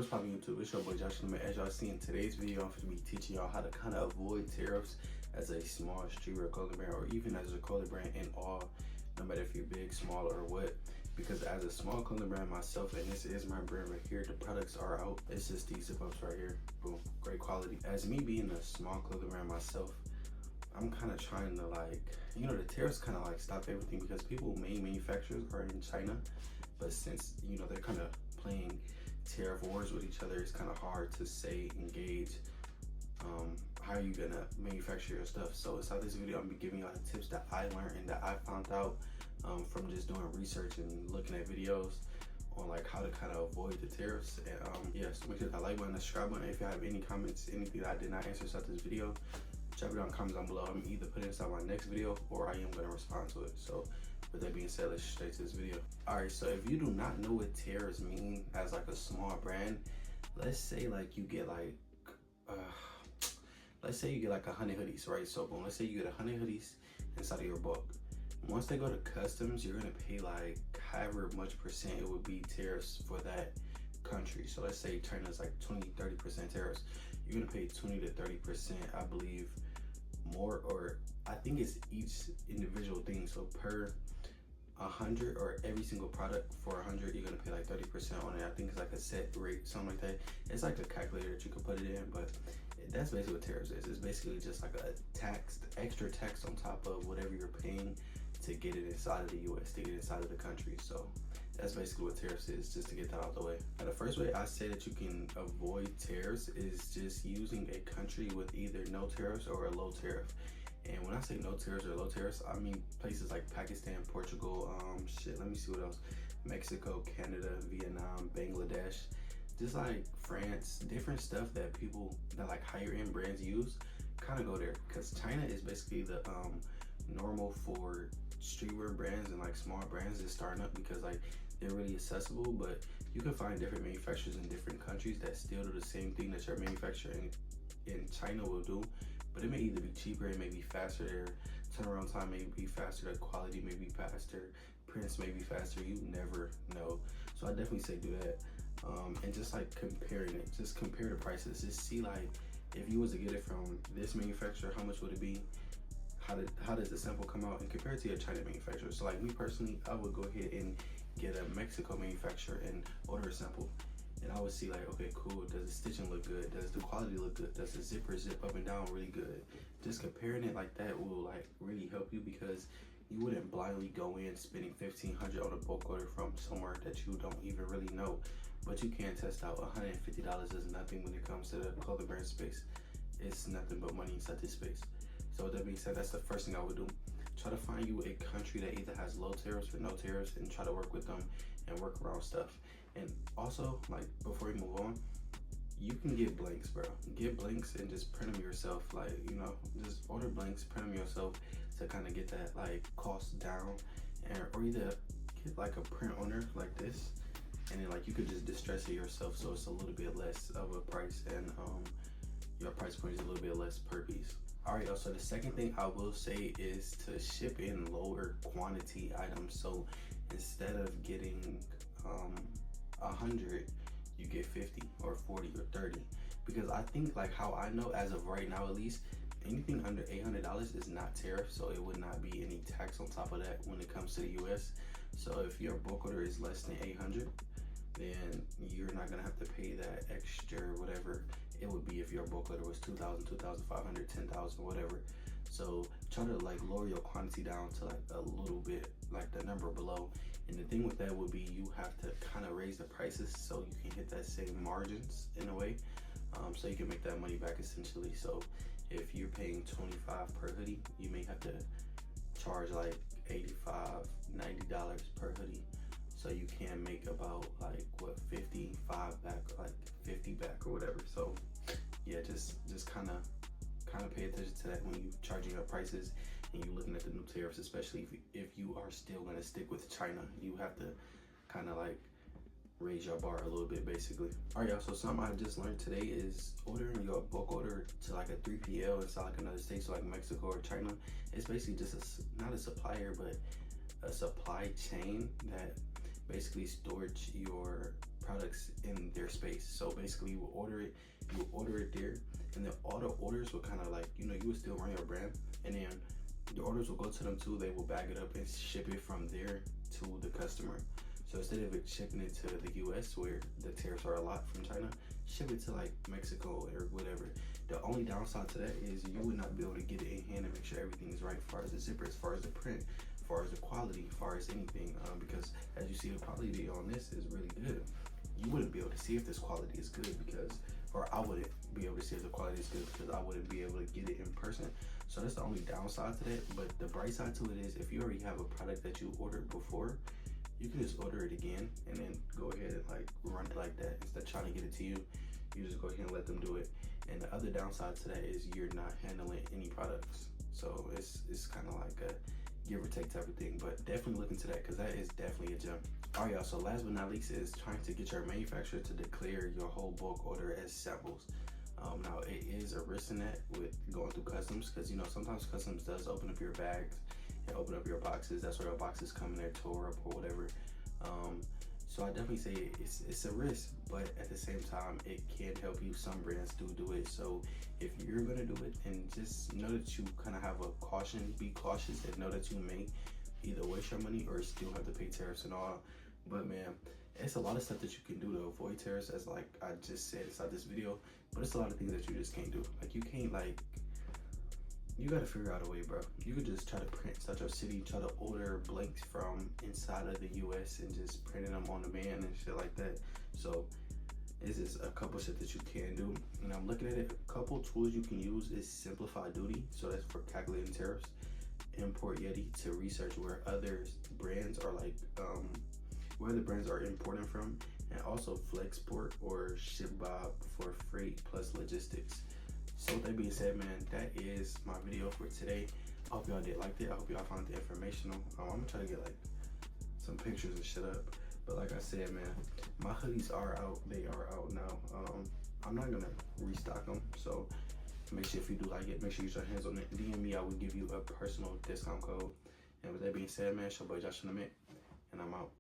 What's poppin' YouTube? It's your boy Josh. As y'all see in today's video, I'm going to be teaching y'all how to kind of avoid tariffs as a small streetwear clothing brand, or even as a clothing brand in all, no matter if you're big, small, or what. Because as a small clothing brand myself, and this is my brand right here, the products are out. It's just these zip ups right here. Boom, great quality. As me being a small clothing brand myself, I'm kind of trying to, like, you know, the tariffs kind of like stop everything because main manufacturers are in China, but since, you know, they're kind of playing tariff wars with each other, it's kind of hard to say, engage, how are you gonna manufacture your stuff. So inside this video, I'm gonna be giving y'all the tips that I learned and that I found out from just doing research and looking at videos on like how to kind of avoid the tariffs. And yes, make sure that like button, the subscribe button. If you have any comments, anything that I did not answer inside this video, drop it down in the comments down below. I'm either put it inside my next video or I am gonna respond to it. So with that being said, let's straight to this video. All right, so if you do not know what tariffs mean as like a small brand, let's say like you get like, let's say you get like 100 hoodies, right? So boom, let's say you get 100 hoodies inside of your bulk. Once they go to customs, you're gonna pay like however much percent it would be tariffs for that country. So let's say China's like 20-30% tariffs. You're gonna pay 20 to 30%, I believe, more, or I think it's each individual thing. So per 100 or every single product for 100, you're gonna pay like 30% on it. I think it's like a set rate, something like that. It's like a calculator that you can put it in, but that's basically what tariffs is. It's basically just like a tax, extra tax on top of whatever you're paying to get it inside of the US, to get it inside of the country. So that's basically what tariffs is, just to get that out of the way. Now, the first way I say that you can avoid tariffs is just using a country with either no tariffs or a low tariff. And when I say no tariffs or low tariffs, I mean places like Pakistan, Portugal, let me see what else. Mexico, Canada, Vietnam, Bangladesh, just like France, different stuff that people that like higher end brands use, kind of go there. Because China is basically the normal for streetwear brands and like small brands is starting up, because like they're really accessible, but you can find different manufacturers in different countries that still do the same thing that your manufacturer in China will do. But it may either be cheaper, it may be faster, their turnaround time may be faster, the quality may be faster, prints may be faster, you never know. So I definitely say do that. And just like comparing it, just compare the prices, just see like if you was to get it from this manufacturer, how much would it be? How does the sample come out, and compare it to your China manufacturer. So like me personally, I would go ahead and get a Mexico manufacturer and order a sample. And I would see like, okay, cool, does the stitching look good? Does the quality look good? Does the zipper zip up and down really good? Just comparing it like that will like really help you, because you wouldn't blindly go in spending $1,500 on a bulk order from somewhere that you don't even really know. But you can test out. $150 is nothing when it comes to the clothing brand space. It's nothing but money inside this space. So with that being said, that's the first thing I would do. Try to find you a country that either has low tariffs or no tariffs, and try to work with them and work around stuff. And also, like, before we move on, you can get blanks, bro. Get blanks and just print them yourself. Like, you know, just order blanks, print them yourself to kind of get that like cost down, and or either get like a print owner like this, and then like you could just distress it yourself, so it's a little bit less of a price, and your price point is a little bit less per piece. All right, so the second thing I will say is to ship in lower quantity items. So instead of getting 100, you get 50 or 40 or 30, because I think like how I know as of right now, at least anything under $800 is not tariff, so it would not be any tax on top of that when it comes to the US. So if your bulk order is less than 800, then you're not gonna have to pay that extra whatever it would be if your bulk order was 2,000, 2,500, 10,000, whatever. So try to like lower your quantity down to like a little bit, like the number below. And the thing with that would be you have to kind of raise the prices so you can hit that same margins in a way, so you can make that money back essentially. So if you're paying 25 per hoodie, you may have to charge like $85, $90 per hoodie, so you can make about like what, 55 back, like 50 back or whatever. So yeah, just kind of pay attention to that when you charging up prices and you're looking at the new tariffs, especially if you are still going to stick with China. You have to kind of like raise your bar a little bit, basically. All right, y'all, so something I just learned today is ordering your bulk order to like a 3PL inside like another state, so like Mexico or China. It's basically just not a supplier, but a supply chain that basically stores your products in their space. So basically you will order it there, and then all the orders will kind of like, you know, you would still run your brand, and then the orders will go to them too. They will bag it up and ship it from there to the customer. So instead of it shipping it to the US where the tariffs are a lot from China, ship it to like Mexico or whatever. The only downside to that is you would not be able to get it in hand and make sure everything is right as far as the zipper, as far as the print, as far as the quality, as far as anything, because as you see, the quality on this is really good. You wouldn't be able to see if this quality is good because, or I wouldn't be able to see if the quality is good because I wouldn't be able to get it in person. So that's the only downside to that. But the bright side to it is if you already have a product that you ordered before, you can just order it again and then go ahead and like run it like that. Instead of trying to get it to you, you just go ahead and let them do it. And the other downside to that is you're not handling any products. So it's kind of like a give or take type of thing, but definitely look into that because that is definitely a gem. All right, y'all, so last but not least is trying to get your manufacturer to declare your whole bulk order as samples. Now it is a risk in that with going through customs, because you know sometimes customs does open up your bags and open up your boxes. That's where your boxes come in there tore up or whatever. So I definitely say it's a risk, but at the same time it can help you. Some brands do it. So if you're gonna do it, and just know that you kind of have a caution, be cautious, and know that you may either waste your money or still have to pay tariffs and all. But man, it's a lot of stuff that you can do to avoid tariffs, as like I just said inside this video. But it's a lot of things that you just can't do. Like you can't you gotta figure out a way, bro. You could just try to print inside your city, try to order blanks from inside of the US and just printing them on demand and shit like that. So this is a couple shit that you can do. And I'm looking at it, a couple tools you can use is Simplify Duty. So that's for calculating tariffs. Import Yeti to research where other brands are like, where the brands are importing from. And also Flexport or ShipBob for freight plus logistics. So with that being said, man, that is my video for today. I hope y'all did like it. I hope y'all found it informational. I'm gonna try to get like some pictures and shit up. But like I said, man, my hoodies are out. They are out now. I'm not gonna restock them. So make sure if you do like it, make sure you get your hands on it. DM me, I will give you a personal discount code. And with that being said, man, it's your boy Josh in the Mint, and I'm out.